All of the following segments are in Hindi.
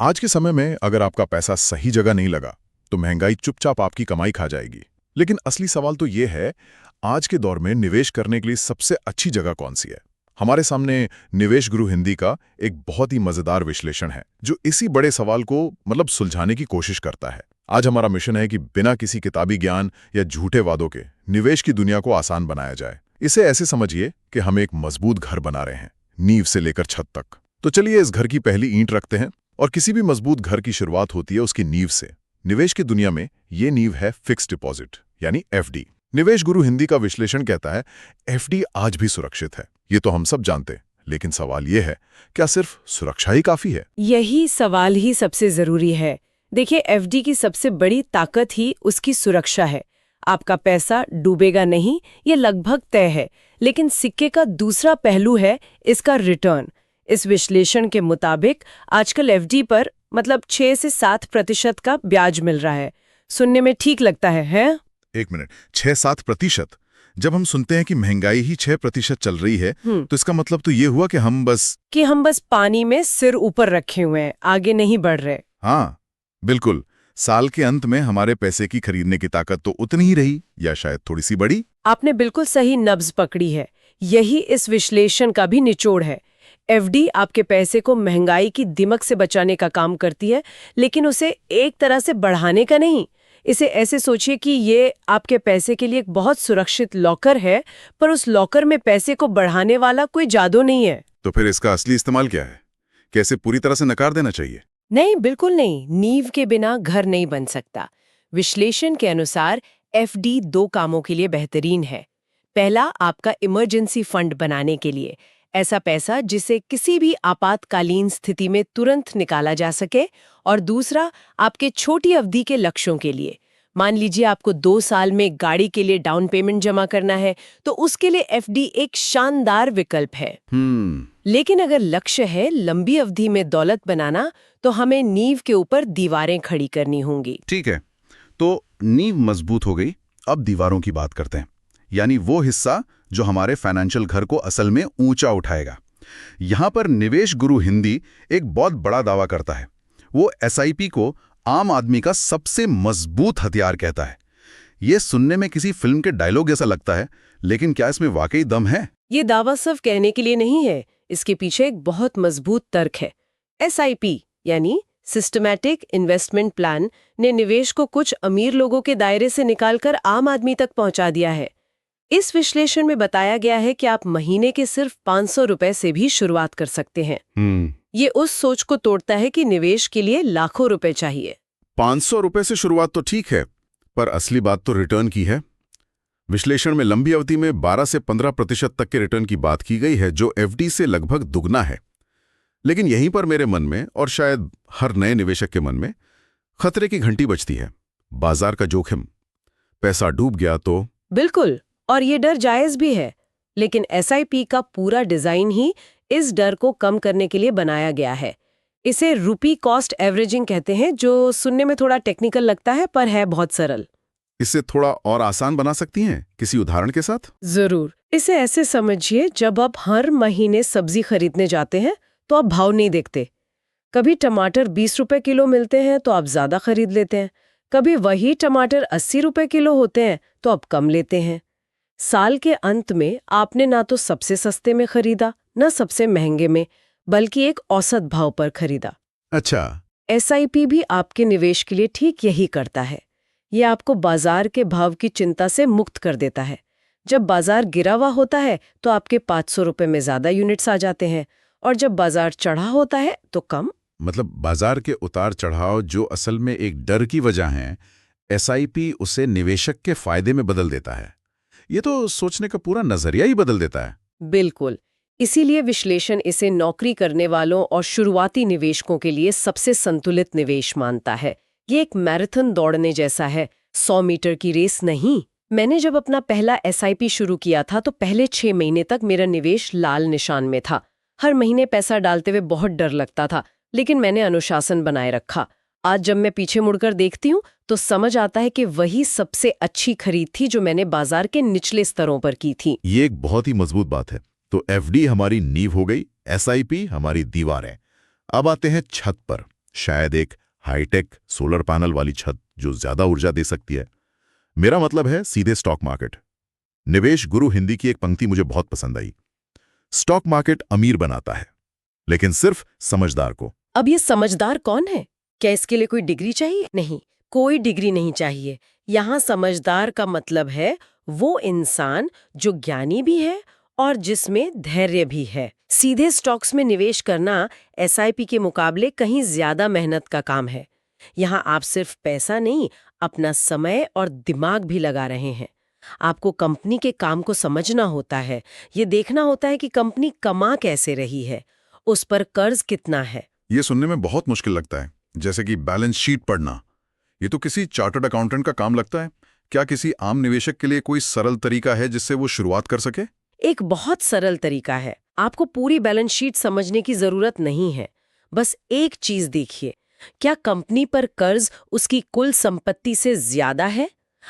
आज के समय में अगर आपका पैसा सही जगह नहीं लगा तो महंगाई चुपचाप आपकी कमाई खा जाएगी। लेकिन असली सवाल तो ये है, आज के दौर में निवेश करने के लिए सबसे अच्छी जगह कौन सी है? हमारे सामने निवेश गुरु हिंदी का एक बहुत ही मजेदार विश्लेषण है जो इसी बड़े सवाल को सुलझाने की कोशिश करता है। आज हमारा मिशन है कि बिना किसी किताबी ज्ञान या झूठे वादों के निवेश की दुनिया को आसान बनाया जाए। इसे ऐसे समझिए कि हम एक मजबूत घर बना रहे हैं, नींव से लेकर छत तक। तो चलिए इस घर की पहली ईंट रखते हैं। और किसी भी मजबूत घर की शुरुआत होती है उसकी नींव से। निवेश की दुनिया में ये नींव है फिक्स्ड डिपॉजिट यानी एफडी। निवेश गुरु हिंदी का विश्लेषण कहता है एफडी आज भी सुरक्षित है। ये तो हम सब जानते, लेकिन सवाल ये है, क्या सिर्फ सुरक्षा ही काफी है? यही सवाल ही सबसे जरूरी है। देखिए, एफडी की सबसे बड़ी ताकत ही उसकी सुरक्षा है। आपका पैसा डूबेगा नहीं, ये लगभग तय है। लेकिन सिक्के का दूसरा पहलू है इसका रिटर्न। इस विश्लेषण के मुताबिक आजकल एफडी पर 6 से 7% का ब्याज मिल रहा है। सुनने में ठीक लगता है? एक मिनट, 6-7%? जब हम सुनते हैं कि महंगाई ही 6% चल रही है तो इसका मतलब तो ये हुआ कि हम बस पानी में सिर ऊपर रखे हुए हैं, आगे नहीं बढ़ रहे। हाँ बिल्कुल। साल के अंत में हमारे पैसे की खरीदने की ताकत तो उतनी ही रही या शायद थोड़ी सी बढ़ी। आपने बिल्कुल सही नब्ज पकड़ी है। यही इस विश्लेषण का भी निचोड़ है। एफडी आपके पैसे को महंगाई की दिमक से बचाने का काम करती है, लेकिन उसे एक तरह से बढ़ाने का नहीं। इसे ऐसे सोचिए कि ये आपके पैसे के लिए एक बहुत सुरक्षित लॉकर है, पर उस लॉकर में पैसे को बढ़ाने वाला कोई जादू नहीं है। तो फिर इसका असली इस्तेमाल क्या है? कैसे पूरी तरह से नकार देना चाहिए? नहीं, बिल्कुल नहीं। नींव के बिना घर नहीं बन सकता। विश्लेषण के अनुसार एफडी 2 कामों के लिए बेहतरीन है। पहला, आपका इमरजेंसी फंड बनाने के लिए, ऐसा पैसा जिसे किसी भी आपातकालीन स्थिति में तुरंत निकाला जा सके। और दूसरा, आपके छोटी अवधि के लक्ष्यों के लिए। मान लीजिए आपको 2 साल में गाड़ी के लिए डाउन पेमेंट जमा करना है, तो उसके लिए एफडी एक शानदार विकल्प है। लेकिन अगर लक्ष्य है लंबी अवधि में दौलत बनाना, तो हमें नींव के ऊपर दीवारें खड़ी करनी होंगी। ठीक है, तो नींव मजबूत हो गई, अब दीवारों की बात करते हैं। यानी वो हिस्सा जो हमारे फाइनेंशियल घर को असल में ऊंचा उठाएगा। यहां पर निवेश गुरु हिंदी एक बहुत बड़ा दावा करता है। वो एसआईपी को आम आदमी का सबसे मजबूत हथियार कहता है। ये सुनने में किसी फिल्म के डायलॉग जैसा लगता है, लेकिन क्या इसमें वाकई दम है? ये दावा सिर्फ कहने के लिए नहीं है, इसके पीछे एक बहुत मजबूत तर्क है। एसआईपी यानी सिस्टमैटिक इन्वेस्टमेंट प्लान ने निवेश को कुछ अमीर लोगों के दायरे से निकालकर आम आदमी तक पहुंचा दिया है। इस विश्लेषण में बताया गया है कि आप महीने के सिर्फ 500 रुपए से भी शुरुआत कर सकते हैं। ये उस सोच को तोड़ता है कि निवेश के लिए लाखों रुपए चाहिए। 500 रुपए से शुरुआत तो ठीक है, पर असली बात तो रिटर्न की है। विश्लेषण में लंबी अवधि में 12 से 15% तक के रिटर्न की बात की गई है, जो एफडी से लगभग दुगना है। लेकिन यहीं पर मेरे मन में, और शायद हर नए निवेशक के मन में, खतरे की घंटी बजती है। बाजार का जोखिम, पैसा डूब गया तो। बिल्कुल, और ये डर जायज भी है। लेकिन एसआईपी का पूरा डिजाइन ही इस डर को कम करने के लिए बनाया गया है। इसे रुपी कॉस्ट एवरेजिंग कहते हैं, जो सुनने में थोड़ा टेक्निकल लगता है पर है बहुत सरल। इसे थोड़ा और आसान बना सकती हैं किसी उदाहरण के साथ? जरूर। इसे ऐसे समझिए, जब आप हर महीने सब्जी खरीदने जाते हैं तो आप भाव नहीं देखते। कभी टमाटर 20 रुपए किलो मिलते हैं तो आप ज्यादा खरीद लेते हैं, कभी वही टमाटर 80 रुपए किलो होते हैं तो आप कम लेते हैं। साल के अंत में आपने ना तो सबसे सस्ते में खरीदा, ना सबसे महंगे में, बल्कि एक औसत भाव पर खरीदा। अच्छा। एसआईपी भी आपके निवेश के लिए ठीक यही करता है। ये आपको बाजार के भाव की चिंता से मुक्त कर देता है। जब बाजार गिरा हुआ होता है तो आपके 500 रुपए में ज्यादा यूनिट्स आ जाते हैं, और जब बाजार चढ़ा होता है तो कम। मतलब बाजार के उतार चढ़ाव जो असल में एक डर की वजह हैं, एसआईपी उसे निवेशक के फायदे में बदल देता है। ये तो सोचने का पूरा नजरिया ही बदल देता है। बिल्कुल। इसीलिए विश्लेषण इसे नौकरी करने वालों और शुरुआती निवेशकों के लिए सबसे संतुलित निवेश मानता है। ये एक मैराथन दौड़ने जैसा है, 100 मीटर की रेस नहीं। मैंने जब अपना पहला एसआईपी शुरू किया था तो पहले 6 महीने तक मेरा निवेश लाल निशान में था। हर महीने पैसा डालते हुए बहुत डर लगता था, लेकिन मैंने अनुशासन बनाए रखा। आज जब मैं पीछे मुड़कर देखती हूँ तो समझ आता है कि वही सबसे अच्छी खरीद थी जो मैंने बाजार के निचले स्तरों पर की थी। ये एक बहुत ही मजबूत बात है। तो एफडी हमारी नींव हो गई, एसआईपी हमारी दीवार है। अब आते हैं छत पर। शायद एक हाईटेक सोलर पैनल वाली छत जो ज्यादा ऊर्जा दे सकती है। मेरा मतलब है सीधे स्टॉक मार्केट। निवेश गुरु हिंदी की एक पंक्ति मुझे बहुत पसंद आई। स्टॉक मार्केट अमीर बनाता है, लेकिन सिर्फ समझदार को। अब ये समझदार कौन है? क्या इसके लिए कोई डिग्री चाहिए? नहीं, कोई डिग्री नहीं चाहिए। यहाँ समझदार का मतलब है वो इंसान जो ज्ञानी भी है और जिसमें धैर्य भी है। सीधे स्टॉक्स में निवेश करना एसआईपी के मुकाबले कहीं ज्यादा मेहनत का काम है। यहाँ आप सिर्फ पैसा नहीं, अपना समय और दिमाग भी लगा रहे हैं। आपको कंपनी के काम को समझना होता है, ये देखना होता है कि कंपनी कमा कैसे रही है, उस पर कर्ज कितना है। ये सुनने में बहुत मुश्किल लगता है, जैसे कि बैलेंस शीट पढ़ना। ये तो किसी चार्टर्ड अकाउंटेंट का काम लगता है। क्या किसी आम निवेशक के लिए कोई सरल तरीका है जिससे वो शुरुआत कर सके? एक बहुत सरल तरीका है। आपको पूरी बैलेंस शीट समझने की जरूरत नहीं है। बस एक चीज देखिए, क्या कंपनी पर कर्ज उसकी कुल संपत्ति से ज्यादा है?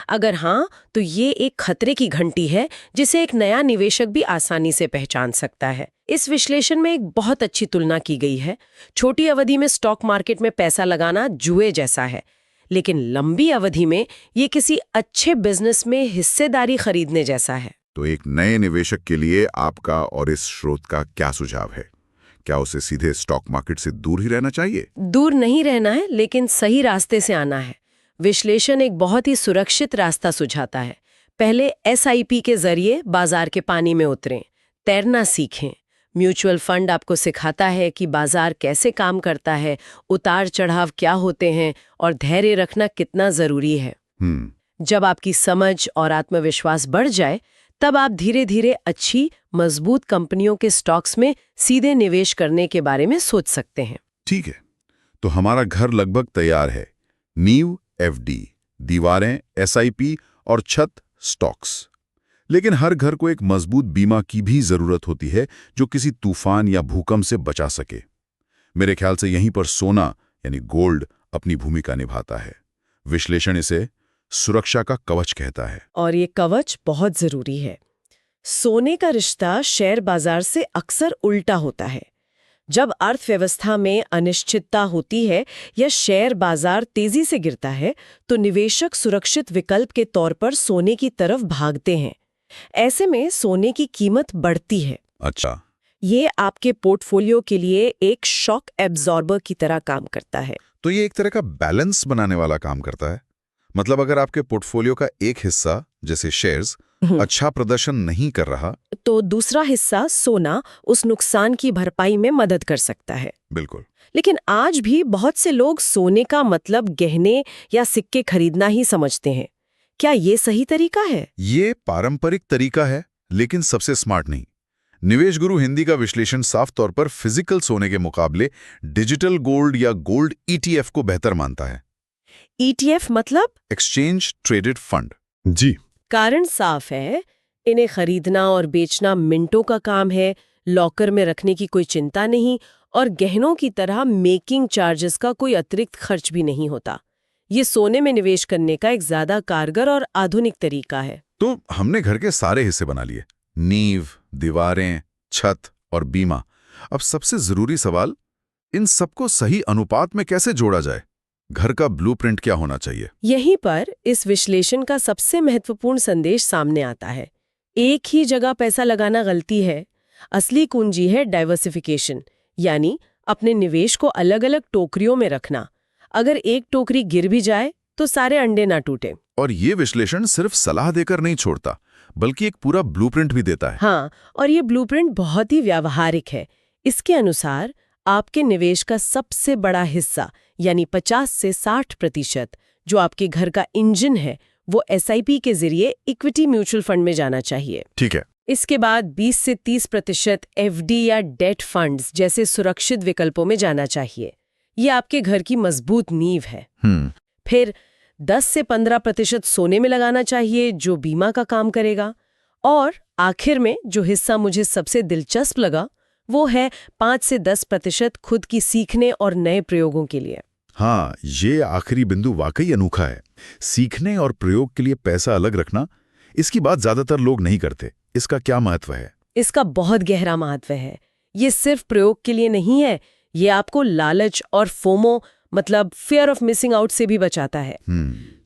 अगर हाँ, तो ये एक खतरे की घंटी है जिसे एक नया निवेशक भी आसानी से पहचान सकता है। इस विश्लेषण में एक बहुत अच्छी तुलना की गई है। छोटी अवधि में स्टॉक मार्केट में पैसा लगाना जुए जैसा है, लेकिन लंबी अवधि में ये किसी अच्छे बिजनेस में हिस्सेदारी खरीदने जैसा है। तो एक नए निवेशक के लिए आपका और इस स्रोत का क्या सुझाव है? क्या उसे सीधे स्टॉक मार्केट से दूर ही रहना चाहिए? दूर नहीं रहना है, लेकिन सही रास्ते से आना है। विश्लेषण एक बहुत ही सुरक्षित रास्ता सुझाता है। पहले एसआईपी के जरिए बाजार के पानी में उतरें, तैरना सीखें। म्यूचुअल फंड आपको सिखाता है कि बाजार कैसे काम करता है, उतार चढ़ाव क्या होते हैं और धैर्य रखना कितना जरूरी है। जब आपकी समझ और आत्मविश्वास बढ़ जाए, तब आप धीरे धीरे अच्छी मजबूत कंपनियों के स्टॉक्स में सीधे निवेश करने के बारे में सोच सकते हैं। ठीक है, तो हमारा घर लगभग तैयार है। नींव एफडी, दीवारें एसआईपी और छत स्टॉक्स। लेकिन हर घर को एक मजबूत बीमा की भी जरूरत होती है जो किसी तूफान या भूकंप से बचा सके। मेरे ख्याल से यहीं पर सोना यानी गोल्ड अपनी भूमिका निभाता है। विश्लेषण इसे सुरक्षा का कवच कहता है। और ये कवच बहुत जरूरी है। सोने का रिश्ता शेयर बाजार से अक्सर उल्टा होता है। जब अर्थव्यवस्था में अनिश्चितता होती है या शेयर बाजार तेजी से गिरता है, तो निवेशक सुरक्षित विकल्प के तौर पर सोने की तरफ भागते हैं। ऐसे में सोने की कीमत बढ़ती है। अच्छा, ये आपके पोर्टफोलियो के लिए एक शॉक एब्जॉर्बर की तरह काम करता है। तो ये एक तरह का बैलेंस बनाने वाला काम करता है। मतलब अगर आपके पोर्टफोलियो का एक हिस्सा जैसे शेयर्स अच्छा प्रदर्शन नहीं कर रहा, तो दूसरा हिस्सा सोना उस नुकसान की भरपाई में मदद कर सकता है। बिल्कुल। लेकिन आज भी बहुत से लोग सोने का मतलब गहने या सिक्के खरीदना ही समझते हैं। क्या ये सही तरीका है? ये पारंपरिक तरीका है, लेकिन सबसे स्मार्ट नहीं। निवेश गुरु हिंदी का विश्लेषण साफ तौर पर फिजिकल सोने के मुकाबले डिजिटल गोल्ड या गोल्ड ईटीएफ को बेहतर मानता है। ईटीएफ मतलब? Exchange traded fund. जी। कारण साफ है, इन्हें खरीदना और बेचना मिनटों का काम है, लॉकर में रखने की कोई चिंता नहीं और गहनों की तरह मेकिंग चार्जेस का कोई अतिरिक्त खर्च भी नहीं होता। ये सोने में निवेश करने का एक ज्यादा कारगर और आधुनिक तरीका है। तो हमने घर के सारे हिस्से बना लिए, नींव, दीवारें, छत और बीमा। अब सबसे जरूरी सवाल, इन सबको सही अनुपात में कैसे जोड़ा जाए? घर का ब्लूप्रिंट क्या होना चाहिए? यहीं पर इस विश्लेषण का सबसे महत्वपूर्ण संदेश सामने आता है। एक ही जगह पैसा लगाना गलती है। असली कुंजी है डाइवर्सिफिकेशन, यानी अपने निवेश को अलग अलग टोकरियों में रखना। अगर एक टोकरी गिर भी जाए तो सारे अंडे ना टूटे। और ये विश्लेषण सिर्फ सलाह देकर नहीं छोड़ता, बल्कि एक पूरा ब्लूप्रिंट भी देता है। हाँ, और ये ब्लूप्रिंट बहुत ही व्यावहारिक है। इसके अनुसार आपके निवेश का सबसे बड़ा हिस्सा यानी 50 से 60% जो आपके घर का इंजन है, वो एसआईपी के जरिए इक्विटी म्यूचुअल फंड में जाना चाहिए। ठीक है। इसके बाद 20 से 30% एफडी या डेट फंड्स जैसे सुरक्षित विकल्पों में जाना चाहिए। ये आपके घर की मजबूत नींव है। फिर 10 से 15% सोने में लगाना चाहिए, जो बीमा का काम करेगा। और आखिर में जो हिस्सा मुझे सबसे दिलचस्प लगा, वो है 5 से 10% खुद की सीखने और नए प्रयोगों के लिए। हाँ, ये आखिरी बिंदु वाकई अनोखा है। सीखने और प्रयोग के लिए पैसा अलग रखना, इसकी बात ज्यादातर लोग नहीं करते। इसका क्या महत्व है? इसका बहुत गहरा महत्व है। ये सिर्फ प्रयोग के लिए नहीं है, ये आपको लालच और फोमो मतलब फियर ऑफ मिसिंग आउट से भी बचाता है।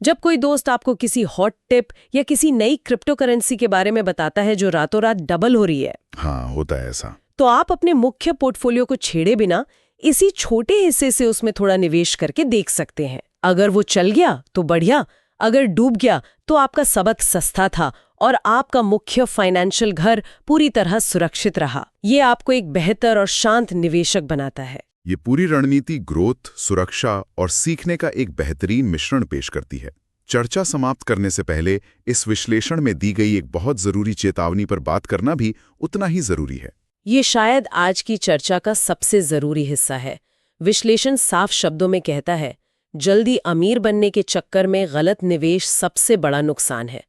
जब कोई दोस्त आपको किसी हॉट टिप या किसी नई क्रिप्टो करेंसी के बारे में बताता है जो रातों रात डबल हो रही है, हाँ, होता है ऐसा। तो आप अपने मुख्य पोर्टफोलियो को छेड़े बिना इसी छोटे हिस्से से उसमें थोड़ा निवेश करके देख सकते हैं। अगर वो चल गया तो बढ़िया, अगर डूब गया तो आपका सबक सस्ता था और आपका मुख्य फाइनेंशियल घर पूरी तरह सुरक्षित रहा। ये आपको एक बेहतर और शांत निवेशक बनाता है। ये पूरी रणनीति ग्रोथ, सुरक्षा और सीखने का एक बेहतरीन मिश्रण पेश करती है। चर्चा समाप्त करने से पहले इस विश्लेषण में दी गई एक बहुत जरूरी चेतावनी पर बात करना भी उतना ही जरूरी है। ये शायद आज की चर्चा का सबसे जरूरी हिस्सा है। विश्लेषण साफ शब्दों में कहता है, जल्दी अमीर बनने के चक्कर में गलत निवेश सबसे बड़ा नुकसान है।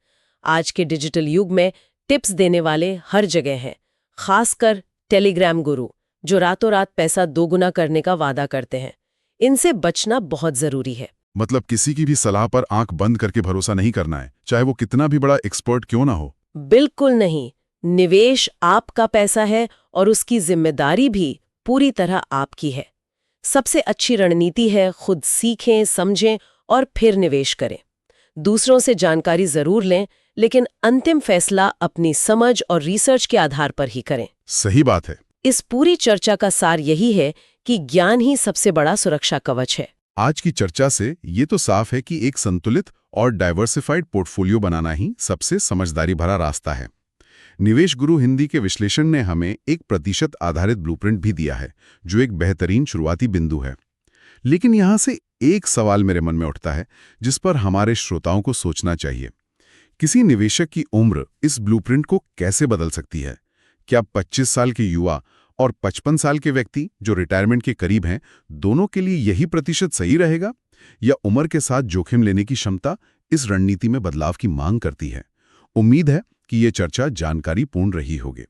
आज के डिजिटल युग में टिप्स देने वाले हर जगह हैं, खासकर टेलीग्राम गुरु जो रातों रात पैसा दोगुना करने का वादा करते हैं। इनसे बचना बहुत जरूरी है। मतलब किसी की भी सलाह पर आंख बंद करके भरोसा नहीं करना है, चाहे वो कितना भी बड़ा एक्सपर्ट क्यों ना हो। बिल्कुल नहीं। निवेश आपका पैसा है और उसकी जिम्मेदारी भी पूरी तरह आपकी है। सबसे अच्छी रणनीति है खुद सीखें, समझें और फिर निवेश करें। दूसरों से जानकारी जरूर लें, लेकिन अंतिम फैसला अपनी समझ और रिसर्च के आधार पर ही करें। सही बात है। इस पूरी चर्चा का सार यही है कि ज्ञान ही सबसे बड़ा सुरक्षा कवच है। आज की चर्चा से ये तो साफ है कि एक संतुलित और डाइवर्सिफाइड पोर्टफोलियो बनाना ही सबसे समझदारी भरा रास्ता है। निवेश गुरु हिंदी के विश्लेषण ने हमें एक प्रतिशत आधारित ब्लूप्रिंट भी दिया है, जो एक बेहतरीन शुरुआती बिंदु है। लेकिन यहाँ से एक सवाल मेरे मन में उठता है, जिस पर हमारे श्रोताओं को सोचना चाहिए। किसी निवेशक की उम्र इस ब्लूप्रिंट को कैसे बदल सकती है? क्या 25 साल के युवा और 55 साल के व्यक्ति जो रिटायरमेंट के करीब हैं, दोनों के लिए यही प्रतिशत सही रहेगा? या उम्र के साथ जोखिम लेने की क्षमता इस रणनीति में बदलाव की मांग करती है? उम्मीद है कि ये चर्चा जानकारी पूर्ण रही होगी।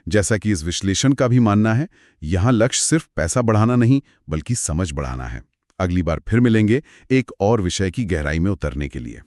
जैसा कि इस विश्लेषण का भी मानना है, यहाँ लक्ष्य सिर्फ पैसा बढ़ाना नहीं, बल्कि समझ बढ़ाना है। अगली बार फिर मिलेंगे एक और विषय की गहराई में उतरने के लिए।